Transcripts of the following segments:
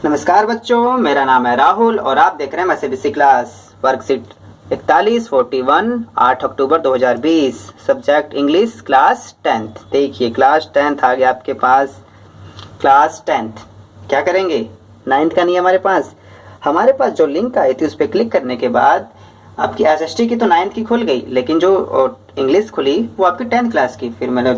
नमस्कार बच्चों, मेरा नाम है राहुल और आप देख रहे हैं मैथमेटिक्स क्लास वर्कशीट 4141 8 अक्टूबर 2020 सब्जेक्ट इंग्लिश क्लास 10th। देखिए क्लास 10th आ गया आपके पास। क्लास 10th क्या करेंगे? 9th का नहीं है हमारे पास जो लिंक आई थी उस पर क्लिक करने के बाद आपकी एसएसटी की तो 9th की खुल गई, लेकिन जो इंग्लिश खुली वो आपकी 10th क्लास की। फिर मैंने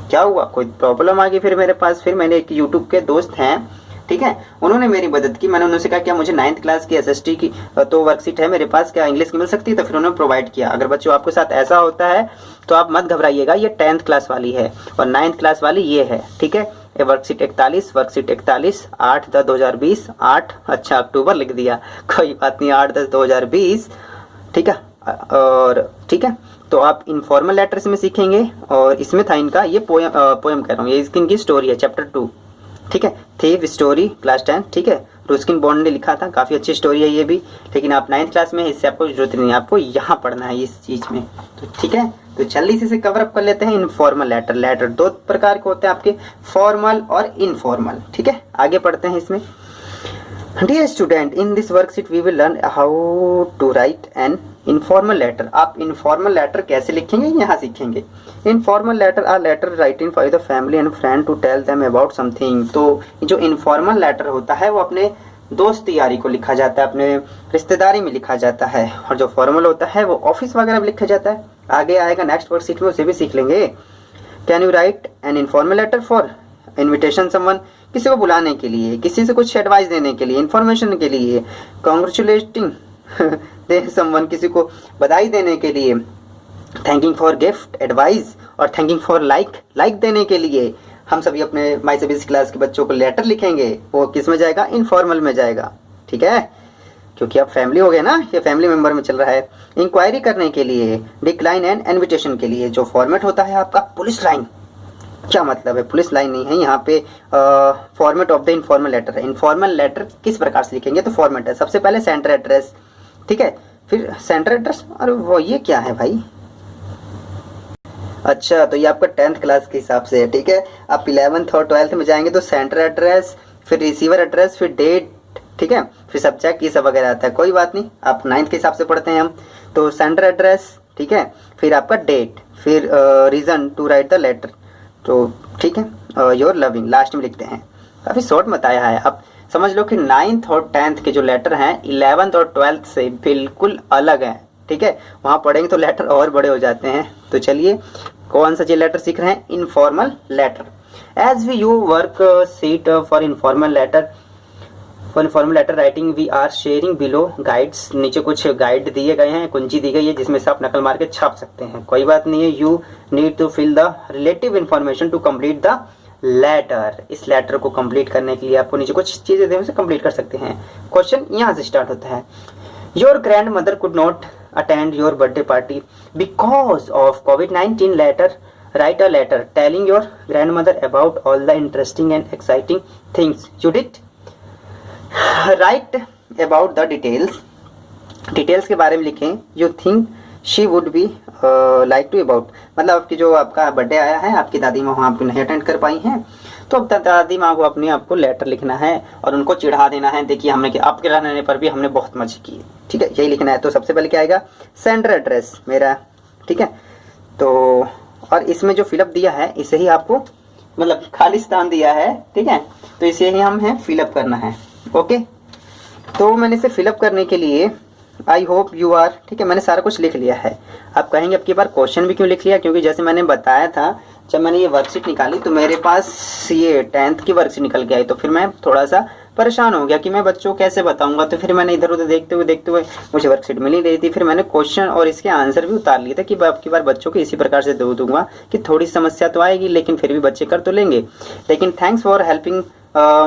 क्या हुआ, कोई प्रॉब्लम आ गई फिर मेरे पास। फिर मैंने एक यूट्यूब के दोस्त हैं, ठीक है, उन्होंने मेरी मदद की। मैंने उनसे कहा क्या मुझे 9th क्लास की एसएसटी की तो वर्कशीट है मेरे पास, क्या इंग्लिश की मिल सकती है? तो फिर उन्होंने प्रोवाइड किया। अगर बच्चों आपके साथ ऐसा होता है तो आप मत घबराइएगा, ये 10th क्लास वाली है और 9th क्लास वाली ये है, ठीक है। ये वर्कशीट 41 8/10/2020 8 अच्छा अक्टूबर लिख दिया, कोई बात नहीं, 8/10/2020, ठीक है। और ठीक है, तो आप इनफॉर्मल लेटर्स में सीखेंगे और इसमें था इनका ये पोएम कह रहा हूँ, ये इनकी स्टोरी है, चैप्टर 2, ठीक है। थीव स्टोरी क्लास 10, ठीक है, रुस्किन बॉन्ड ने लिखा था, काफ़ी अच्छी स्टोरी है ये भी। लेकिन आप 9th क्लास में इससे आपको जरूरत नहीं है, आपको यहाँ पढ़ना है इस चीज़ में, तो ठीक है। तो जल्दी से कवर अप कर लेते हैं। इनफॉर्मल लेटर, लेटर दो प्रकार के होते हैं आपके, फॉर्मल और इनफॉर्मल, ठीक है। आगे पढ़ते हैं इसमें। Dear student, in this worksheet we will learn how to write an informal letter. आप इनफॉर्मल लेटर कैसे लिखेंगे यहाँ सीखेंगे। Informal letter are letter writing for the family and friend to tell them about something. तो जो informal letter होता है वो अपने दोस्त यारी को लिखा जाता है, अपने रिश्तेदारी में लिखा जाता है, और जो फॉर्मल होता है वो ऑफिस वगैरह में लिखा जाता है। आगे आएगा नेक्स्ट वर्कशीट में, उसे भी सीख लेंगे। Can you write an informal letter for invitation someone, किसी को बुलाने के लिए, किसी से कुछ एडवाइस देने के लिए, इन्फॉर्मेशन के लिए। कॉन्ग्रेचुलेटिंग दे समवन, किसी को बधाई देने के लिए। थैंकिंग फॉर गिफ्ट, एडवाइस, और थैंकिंग फॉर लाइक देने के लिए। हम सभी अपने मैथमेटिक्स क्लास के बच्चों को लेटर लिखेंगे, वो किस में जाएगा? इनफॉर्मल में जाएगा, ठीक है, क्योंकि आप फैमिली हो गए ना, ये फैमिली मेंबर में चल रहा है। इंक्वायरी करने के लिए, डिक्लाइन एंड इन्विटेशन के लिए। जो फॉर्मेट होता है आपका पुलिस लाइन, क्या मतलब है? पुलिस लाइन नहीं है यहाँ पे, format of the informal letter है। इनफॉर्मल लेटर किस प्रकार से लिखेंगे? तो फॉर्मेट है, सबसे पहले सेंटर एड्रेस, ठीक है, फिर सेंटर एड्रेस, और वो ये क्या है भाई? अच्छा, तो ये आपका 10th क्लास के हिसाब से है, ठीक है। आप 11th और 12th में जाएंगे तो सेंटर एड्रेस, फिर रिसीवर एड्रेस, फिर डेट, ठीक है, फिर सब्जेक्ट, ये सब वगैरह आता है, कोई बात नहीं। आप 9th के हिसाब से पढ़ते हैं हम, तो सेंटर एड्रेस, ठीक है, फिर आपका डेट, फिर reason to write the letter, तो ठीक है, योर लविंग लास्ट में लिखते हैं। काफ़ी शॉर्ट बताया है। अब समझ लो कि 9th और 10th के जो लेटर हैं 11th और 12th से बिल्कुल अलग हैं, ठीक है। वहाँ पढ़ेंगे तो लेटर और बड़े हो जाते हैं। तो चलिए कौन सा ये लेटर सीख रहे हैं? Informal letter. As we you worksheet for informal letter, for informal letter writing we are sharing below guides. नीचे कुछ गाइड दिए गए हैं, कुंजी दी गई है जिसमें से आप नकल मार के छाप सकते हैं, कोई बात नहीं है। You need to fill the relative information to complete the letter. इस लेटर को कंप्लीट करने के लिए आपको नीचे कुछ चीजें दी, उसे कंप्लीट कर सकते हैं। क्वेश्चन यहाँ से स्टार्ट होता है। Your grand mother could not attend your birthday party because of COVID-19 letter. Write a letter telling your grandmother about all the interesting and exciting things you did. Write about the details. Details के बारे में लिखें। You think she would be like to about, मतलब आपकी जो आपका birthday आया है, आपकी दादी माँ वहाँ पे नहीं अटेंड कर पाई हैं, तो अब दादी माँ को अपने आपको लेटर लिखना है और उनको चिढ़ा देना है। देखिए हमने कि आपके रहने पर भी हमने बहुत मजे किए, ठीक है, यही लिखना है। तो सबसे पहले क्या आएगा? सेंटर एड्रेस मेरा, ठीक है। तो और इसमें जो फिलअप दिया है इसे ही आपको, मतलब खाली स्थान दिया है, ठीक है, तो इसे ही हम है फिलअप करना है। ओके, तो मैंने इसे फिलअप करने के लिए आई होप यू आर, ठीक है, मैंने सारा कुछ लिख लिया है। आप कहेंगे अब की बार क्वेश्चन भी क्यों लिख लिया? क्योंकि जैसे मैंने बताया था, जब मैंने ये वर्कशीट निकाली तो मेरे पास ये 10th की वर्कशीट निकल के आई, तो फिर मैं थोड़ा सा परेशान हो गया कि मैं बच्चों को कैसे बताऊंगा। तो फिर मैंने इधर उधर देखते हुए मुझे वर्कशीट मिल ही रही थी, फिर मैंने क्वेश्चन और इसके आंसर भी उतार लिए थे कि अब की बार बच्चों को इसी प्रकार से दे दूंगा कि थोड़ी समस्या तो आएगी लेकिन फिर भी बच्चे कर तो लेंगे। लेकिन thanks for helping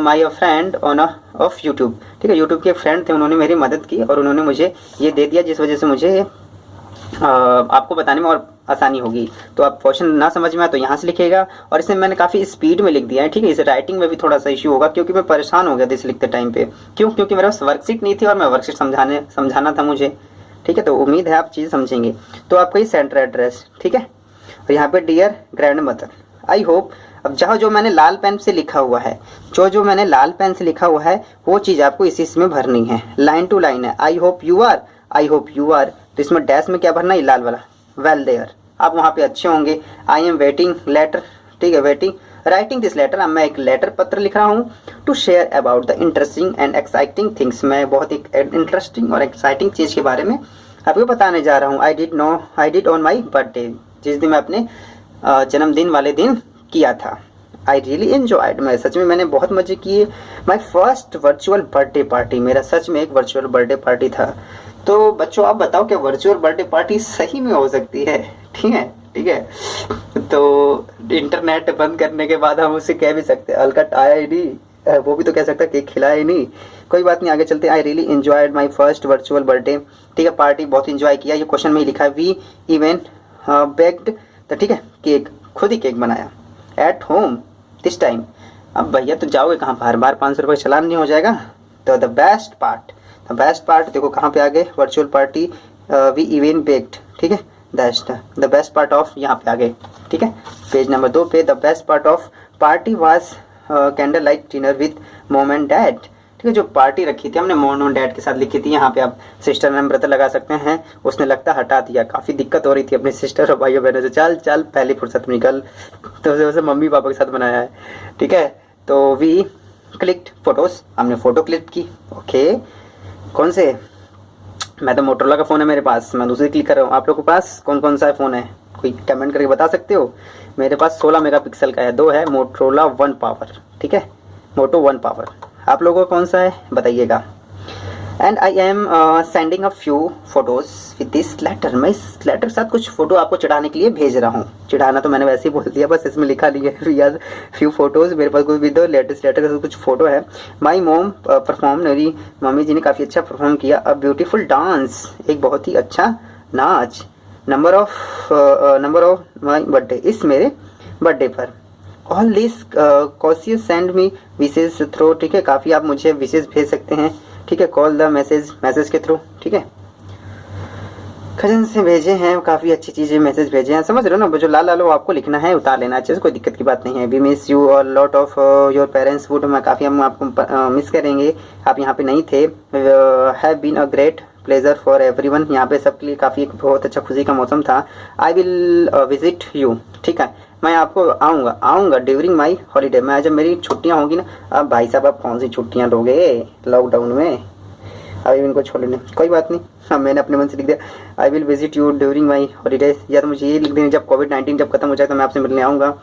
my friend on off YouTube, ठीक है, यूट्यूब के फ्रेंड थे, उन्होंने मेरी मदद की और उन्होंने मुझे ये दे दिया, जिस वजह से मुझे आपको बताने में और आसानी होगी। तो आप क्वेश्चन ना समझ में आए तो यहाँ से लिखिएगा, और इसमें मैंने काफ़ी स्पीड में लिख दिया है, ठीक है। इसे राइटिंग में भी थोड़ा सा इश्यू होगा क्योंकि मैं परेशान हो गया था इसे लिखते टाइम पे। क्यों? क्योंकि मेरे पास वर्कशीट नहीं थी और मैं वर्कशीट समझाना था मुझे, ठीक है। तो उम्मीद है आप चीज़ समझेंगे। तो आपका ये सेंटर एड्रेस, ठीक है, और यहाँ पे dear grandmother, I hope अब जहाँ जो मैंने लाल पेन से लिखा हुआ है, जो मैंने लाल पेन से लिखा हुआ है वो चीज़ आपको इसमें भरनी है। लाइन टू लाइन है, I hope you are, I hope you are, तो इसमें डैश में क्या भरना है, लाल वाला, वेल देयर, आप वहाँ पे अच्छे होंगे। आई एम वेटिंग लेटर, ठीक है, वेटिंग राइटिंग दिस लेटर, अब मैं एक लेटर पत्र लिख रहा हूँ to share about the interesting and exciting things, मैं बहुत ही इंटरेस्टिंग और एक्साइटिंग चीज़ के बारे में आपको बताने जा रहा हूँ। I did on my birthday, जिस दिन मैं अपने जन्मदिन वाले दिन किया था। आई रियली एन्जॉयड, मैं सच में मैंने बहुत मजे किए। My first virtual birthday party, मेरा सच में एक वर्चुअल बर्थडे पार्टी था। तो बच्चों आप बताओ क्या वर्चुअल बर्थडे पार्टी सही में हो सकती है? ठीक है, ठीक है, तो इंटरनेट बंद करने के बाद हम उसे कह भी सकते हैं अलकट आया ही नहीं, वो भी तो कह सकता है केक खिलाया ही नहीं। कोई बात नहीं, आगे चलते हैं। I really enjoyed my first virtual birthday, ठीक है, पार्टी बहुत इंजॉय किया। ये क्वेश्चन में ही लिखा है, वी इवन बेक्ड, तो ठीक है, केक खुद ही केक बनाया एट होम दिस टाइम। अब भैया तो जाओगे कहाँ, बार बार 500 रुपये चलान नहीं हो जाएगा? तो द बेस्ट पार्ट देखो कहाँ पे आ गए, virtual party, we even baked, ठीक है, द बेस्ट पार्ट ऑफ, यहाँ पे आ गए, ठीक है, पेज नंबर 2 पे। The best part of party was candle light dinner with mom and dad, ठीक है, जो पार्टी रखी थी हमने मॉम और डैड के साथ लिखी थी। यहाँ पे आप सिस्टर एंड ब्रदर लगा सकते हैं, उसने लगता हटा दिया, काफ़ी दिक्कत हो रही थी अपने सिस्टर और भाइयों बहनों से, चल पहली फुर्सत में निकल, तो उसे वैसे मम्मी पापा के साथ बनाया है, ठीक है। तो वी क्लिक्ड फोटोज़, हमने फ़ोटो क्लिक की, ओके, कौन से, मैं तो मोटरोला का फ़ोन है मेरे पास, मैं दूसरी क्लिक कर रहा हूँ। आप लोगों के पास कौन कौन सा फ़ोन है, कोई कमेंट करके बता सकते हो? मेरे पास 16 मेगापिक्सल का है, 2 है मोटरोला 1 पावर, ठीक है, मोटो 1 पावर। आप लोगों को कौन सा है बताइएगा। And I am sending a few photos with this letter, मैं इस लेटर के साथ कुछ फ़ोटो आपको चढ़ाने के लिए भेज रहा हूँ। चढ़ाना तो मैंने वैसे ही बोल दिया, बस इसमें लिखा नहीं है यार, फ्यू फोटोज़, मेरे पास कोई भी दो लेटेस्ट लेटर के साथ कुछ फ़ोटो है। माई मोम परफॉर्म, मेरी मम्मी जी ने काफ़ी अच्छा परफॉर्म किया। अ ब्यूटीफुल डांस, एक बहुत ही अच्छा नाच। नंबर ऑफ माई बर्थडे, इस मेरे बर्थडे पर। All this cousins send me wishes through, ठीक है, काफ़ी आप मुझे विशेज भेज सकते हैं, ठीक है, कॉल द मैसेज के थ्रू, ठीक है, कजन से भेजे हैं, काफ़ी अच्छी चीज़ें मैसेज भेजे हैं, समझ रहे हो ना। जो लाल लाल आपको लिखना है उतार लेना अच्छे से, कोई दिक्कत की बात नहीं है। वी मिस यू और lot of your parents would, मैं काफ़ी हम आपको मिस करेंगे, आप यहाँ पे नहीं थे। Have been a great pleasure for everyone, यहाँ पे सबके लिए काफ़ी बहुत अच्छा खुशी का मौसम था। आई विल विजिट यू, ठीक है, मैं आपको आऊँगा ड्यूरिंग माई हॉलीडे, मैं जब मेरी छुट्टियाँ होंगी ना। अब भाई साहब आप कौन सी छुट्टियाँ लोगे लॉकडाउन में, अभी इनको छोड़ लेने, कोई बात नहीं। हाँ, मैंने अपने मन से लिख दिया, I will visit you during my holiday, या तो मुझे ये लिख देंगे जब कोविड-19 जब खत्म हो जाए तो मैं आपसे मिलने आऊँगा।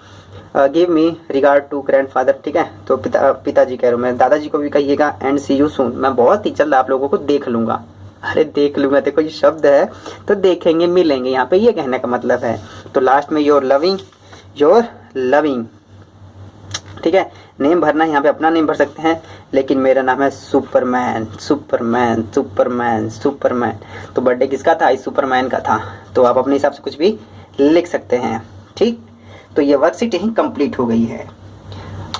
Give me regard to grandfather, ठीक है, तो पिताजी कह रहा हूँ मैं, दादाजी को भी कहिएगा। एंड सी यू सून, मैं बहुत ही जल्द आप लोगों को देख लूँगा। अरे देख लूँगा, देखो ये शब्द है तो देखेंगे मिलेंगे, यहाँ पे ये कहने का मतलब है। तो लास्ट में योर लविंग, ठीक है, नेम भरना है, यहाँ पे अपना नेम भर सकते हैं, लेकिन मेरा नाम है सुपरमैन। तो बर्थडे किसका था? इस सुपरमैन का था, तो आप अपने हिसाब से कुछ भी लिख सकते हैं, ठीक। तो ये वर्कशीट यहीं कंप्लीट हो गई है।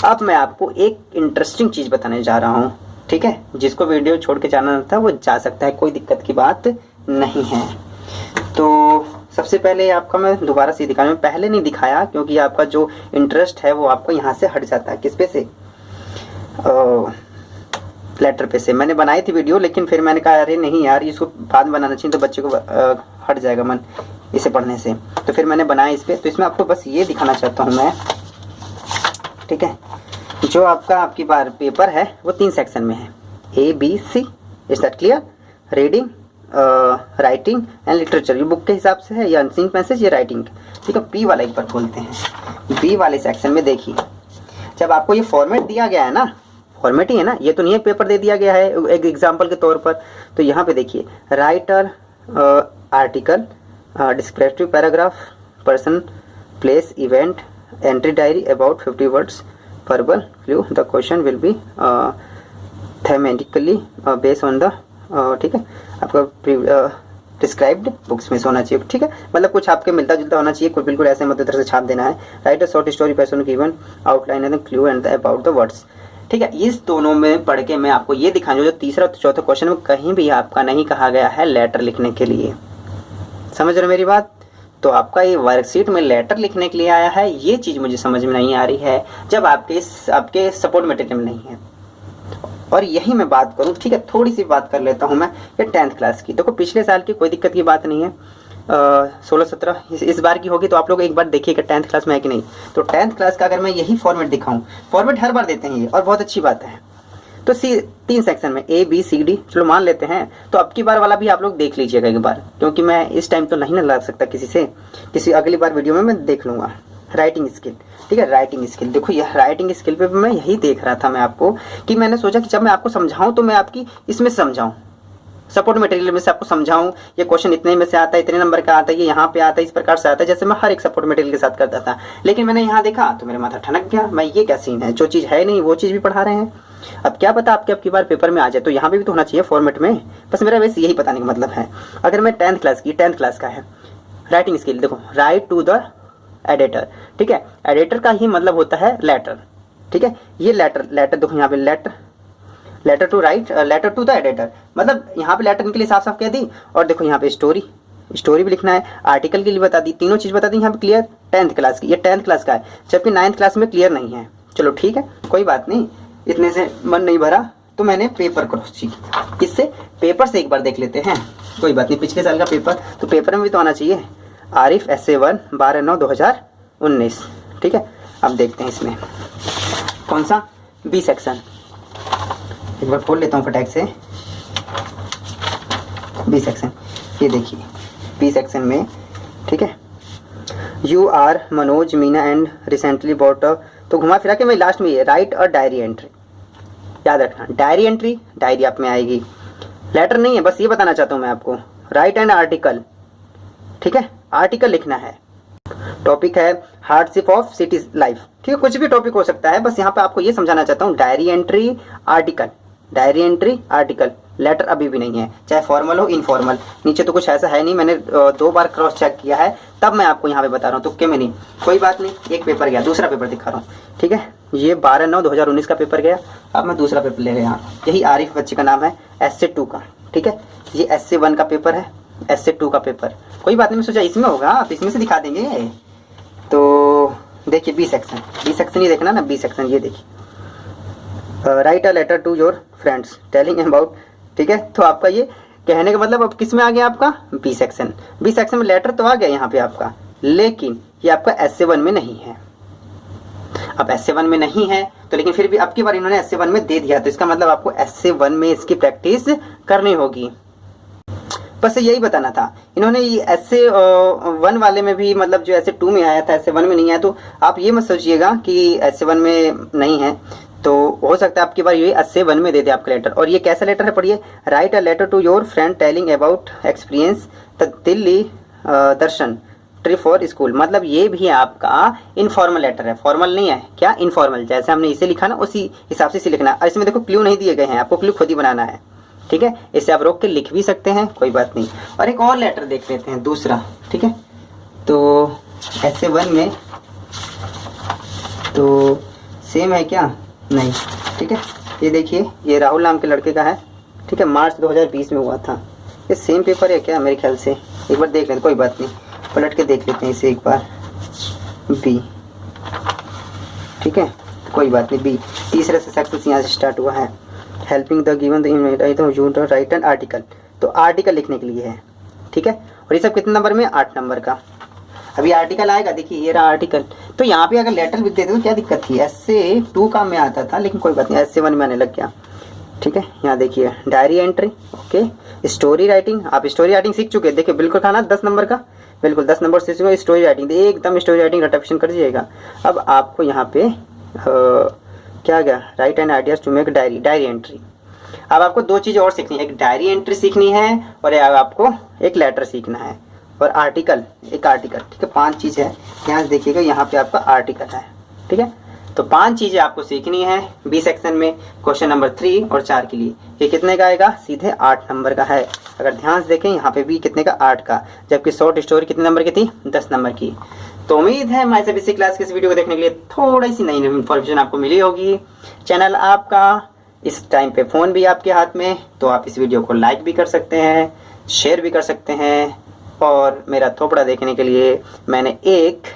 अब मैं आपको एक इंटरेस्टिंग चीज़ बताने जा रहा हूँ, ठीक है, जिसको वीडियो छोड़ के जाना था वो जा सकता है, कोई दिक्कत की बात नहीं है। तो सबसे पहले आपका मैं दोबारा से दिखाया, मैं पहले नहीं दिखाया क्योंकि आपका जो इंटरेस्ट है वो आपको यहाँ से हट जाता है। किस पे से? लेटर पे से। मैंने बनाई थी वीडियो, लेकिन फिर मैंने कहा अरे नहीं यार, इसको बाद में बनाना चाहिए, तो बच्चे को हट जाएगा मन इसे पढ़ने से, तो फिर मैंने बनाया इस पर। तो इसमें आपको बस ये दिखाना चाहता हूँ मैं, ठीक है, जो आपकी बार पेपर है वो 3 सेक्शन में है, ABC, is that clear? Reading, writing and literature, ये बुक के हिसाब से है, या अनसीन पैसेज, ये राइटिंग, ठीक है। बी वाला एक बार खोलते हैं। बी वाले सेक्शन में देखिए, जब आपको ये फॉर्मेट दिया गया है ना, फॉर्मेट ही है ना, ये तो नहीं है पेपर दे दिया गया है एक एग्जाम्पल के तौर पर। तो यहाँ पे देखिए, writer, article, descriptive paragraph, person, place, event, entry diary, about 50 words, verbal clue, the question will be thematically based on the, ठीक है, आपका डिस्क्राइब्ड बुक्स में होना चाहिए, ठीक है, मतलब कुछ आपके मिलता जुलता होना चाहिए, कोई बिल्कुल ऐसे मत उधर से छाप देना है। Right a short story person given outline and clue and about the words, ठीक है। इस दोनों में पढ़ के मैं आपको ये दिखाऊंगा, जो तीसरा और चौथा क्वेश्चन में कहीं भी आपका नहीं कहा गया है लेटर लिखने के लिए, समझ रहे मेरी बात? तो आपका ये वर्कशीट में लेटर लिखने के लिए आया है, ये चीज़ मुझे समझ में नहीं आ रही है जब आपके सपोर्ट मटेरियल में नहीं है। और यही मैं बात करूं, ठीक है, थोड़ी सी बात कर लेता हूं मैं ये 10th क्लास की। देखो पिछले साल की कोई दिक्कत की बात नहीं है, 16-17 इस बार की होगी, तो आप लोग एक बार देखिएगा 10th क्लास में है कि नहीं। तो 10th क्लास का अगर मैं यही फॉर्मेट दिखाऊं, फॉर्मेट हर बार देते हैं ये और बहुत अच्छी बात है। तो 3 सेक्शन में A B C D, चलो मान लेते हैं। तो अब की बार वाला भी आप लोग देख लीजिएगा एक बार, क्योंकि मैं इस टाइम तो नहीं ना ला सकता किसी से, किसी अगली बार वीडियो में मैं देख लूँगा। राइटिंग स्किल, ठीक है, राइटिंग स्किल देखो, यह राइटिंग स्किल पे मैं यही देख रहा था मैं आपको, कि मैंने सोचा कि जब मैं आपको समझाऊं तो मैं आपकी इसमें समझाऊं, सपोर्ट मटेरियल में से आपको समझाऊं, ये क्वेश्चन इतने में से आता है, इतने नंबर का आता है, ये यहाँ पे आता है, इस प्रकार से आता है, जैसे मैं हर एक सपोर्ट मटेरियल के साथ करता था। लेकिन मैंने यहाँ देखा तो मेरा माथा ठनक गया, मैं ये क्या सीन है, जो चीज़ है नहीं वो चीज़ भी पढ़ा रहे हैं। अब क्या पता आपके अब की बार पेपर में आ जाए, तो यहाँ पे भी तो होना चाहिए फॉर्मेट में, बस मेरा वैसे यही बताने का मतलब है। अगर मैं 10th क्लास का है राइटिंग स्किल, देखो राइट टू द एडिटर, ठीक है, एडिटर का ही मतलब होता है लेटर, ठीक है, ये लेटर देखो यहाँ पे letter to write, letter to the editor, मतलब यहाँ पे लेटर के लिए साफ साफ कह दी। और देखो यहाँ पे स्टोरी भी लिखना है, आर्टिकल के लिए बता दी, तीनों चीज़ बता दी यहाँ पे क्लियर। 10th क्लास की, ये 10th क्लास का है, जबकि 9th क्लास में क्लियर नहीं है। चलो ठीक है, कोई बात नहीं, इतने से मन नहीं भरा तो मैंने पेपर क्रॉस किया, इससे पेपर से एक बार देख लेते हैं, कोई बात नहीं, पिछले साल का पेपर तो पेपर में भी तो आना चाहिए। आरिफ essay 1 12/9/2019, ठीक है। अब देखते हैं इसमें कौन सा बी सेक्शन, एक बार खोल लेता हूँ फटाक से। बी सेक्शन, ये देखिए बी सेक्शन में, ठीक है, you are Manoj Meena and recently bought, तो घुमा फिरा के मैं लास्ट में ये राइट और डायरी एंट्री, याद रखना डायरी एंट्री, डायरी आप में आएगी, लेटर नहीं है, बस ये बताना चाहता हूँ मैं आपको। राइट एंड आर्टिकल, ठीक है, आर्टिकल लिखना है। टॉपिक है हार्डशिप ऑफ सिटी लाइफ, ठीक है, कुछ भी टॉपिक हो सकता है, बस यहाँ पे आपको ये समझाना चाहता हूँ। डायरी एंट्री आर्टिकल, लेटर अभी भी नहीं है, चाहे फॉर्मल हो इनफॉर्मल। नीचे तो कुछ ऐसा है नहीं, मैंने 2 बार क्रॉस चेक किया है, तब मैं आपको यहाँ पे बता रहा हूँ, तुक्के में नहीं। कोई बात नहीं, एक पेपर गया, दूसरा पेपर दिखा रहा हूँ, ठीक है, ये 12/9/2019 का पेपर गया। अब मैं दूसरा पेपर ले गया यहाँ, यही आरिफ बच्चे का नाम है, essay 2 का, ठीक है, ये essay 1 का पेपर है, essay 2 का पेपर। कोई बात नहीं, मैं सोचा इसमें होगा तो इसमें से दिखा देंगे। तो देखिए बी सेक्शन ही देखना ना, बी सेक्शन ये देखिए, write a letter to your friends telling about, ठीक है। तो आपका ये कहने का मतलब अब किस में आ गया आपका बी सेक्शन में लेटर तो आ गया यहाँ पे आपका, लेकिन ये आपका essay 1 में नहीं है। अब essay 1 में नहीं है तो लेकिन फिर भी अब की बार इन्होंने essay 1 में दे दिया, तो इसका मतलब आपको essay 1 में इसकी प्रैक्टिस करनी होगी। बस यही बताना था। इन्होंने ये essay 1 वाले में भी, मतलब जो essay 2 में आया था essay 1 में नहीं आया, तो आप ये मत सोचिएगा कि essay 1 में नहीं है, तो हो सकता है आपकी बार ये essay 1 में दे दे आपका लेटर। और ये कैसा लेटर है पढ़िए, write a letter to your friend telling about experience the Delhi Darshan trip for school, मतलब ये भी आपका इनफॉर्मल लेटर है, फॉर्मल नहीं है, क्या इनफॉर्मल, जैसे हमने इसे लिखा ना उसी हिसाब से इसे लिखना। और इसमें देखो क्लू नहीं दिए गए हैं, आपको क्लू खुद ही बनाना है, ठीक है, इसे आप रोक के लिख भी सकते हैं, कोई बात नहीं। और एक और लेटर देख लेते हैं दूसरा, ठीक है, तो essay 1 में तो सेम है क्या, नहीं, ठीक है, ये देखिए ये राहुल नाम के लड़के का है, ठीक है, मार्च 2020 में हुआ था। ये सेम पेपर है क्या, मेरे ख्याल से, एक बार देख लेते, कोई बात नहीं, पलट के देख लेते हैं इसे एक बार। बी, ठीक है, कोई बात नहीं, बी तीसरे से सक्सेस यहाँ से स्टार्ट हुआ है। Helping the given the right an article, तो आर्टिकल लिखने के लिए है, ठीक है। और ये सब कितने नंबर में, 8 नंबर का। अभी आर्टिकल आएगा, देखिए ये रहा आर्टिकल। तो यहाँ पे अगर लेटर लिख देते तो क्या दिक्कत थी, essay 2 का में आता था, लेकिन कोई बात नहीं, essay 1 में आने लग गया, ठीक है। यहाँ देखिए diary entry, okay, story writing, आप स्टोरी राइटिंग सीख चुके हैं, देखिए बिल्कुल खाना 10 नंबर का, बिल्कुल 10 नंबर से सीखो स्टोरी राइटिंग, एकदम स्टोरी राइटिंग रटिफिकेशन कर दीजिएगा। अब आपको यहाँ पे क्या गया, right and ideas to make diary entry. अब आपको 2 चीज़ें और सीखनी है, एक डायरी एंट्री सीखनी है और आपको एक लेटर सीखना है, और आर्टिकल, एक आर्टिकल, ठीक है। 5 चीज़ है, यहाँ से देखिएगा, यहाँ पे आपका आर्टिकल है, ठीक है। तो 5 चीज़ें आपको सीखनी है बी सेक्शन में, क्वेश्चन नंबर 3 और 4 के लिए। ये कितने का आएगा, सीधे 8 नंबर का है। अगर ध्यान से देखें यहाँ पे भी कितने का, 8 का, जबकि शॉर्ट स्टोरी कितने नंबर की थी, 10 नंबर की। तो उम्मीद है मैं सभी क्लास के इस वीडियो को देखने के लिए थोड़ी सी नई इन्फॉर्मेशन आपको मिली होगी। चैनल आपका, इस टाइम पे फ़ोन भी आपके हाथ में, तो आप इस वीडियो को लाइक भी कर सकते हैं, शेयर भी कर सकते हैं, और मेरा थोपड़ा देखने के लिए मैंने एक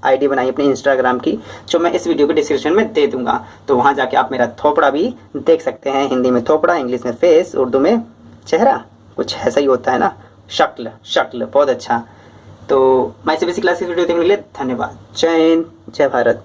आईडी बनाई अपनी इंस्टाग्राम की, जो मैं इस वीडियो के डिस्क्रिप्शन में दे दूंगा। तो वहाँ जाके आप मेरा थोपड़ा भी देख सकते हैं। हिंदी में थोपड़ा, इंग्लिश में फेस, उर्दू में चेहरा, कुछ ऐसा ही होता है ना, शक्ल, शक्ल, बहुत अच्छा। तो मैं सीबीएसई क्लास की वीडियो देखने के लिए धन्यवाद। जय हिंद, जय भारत।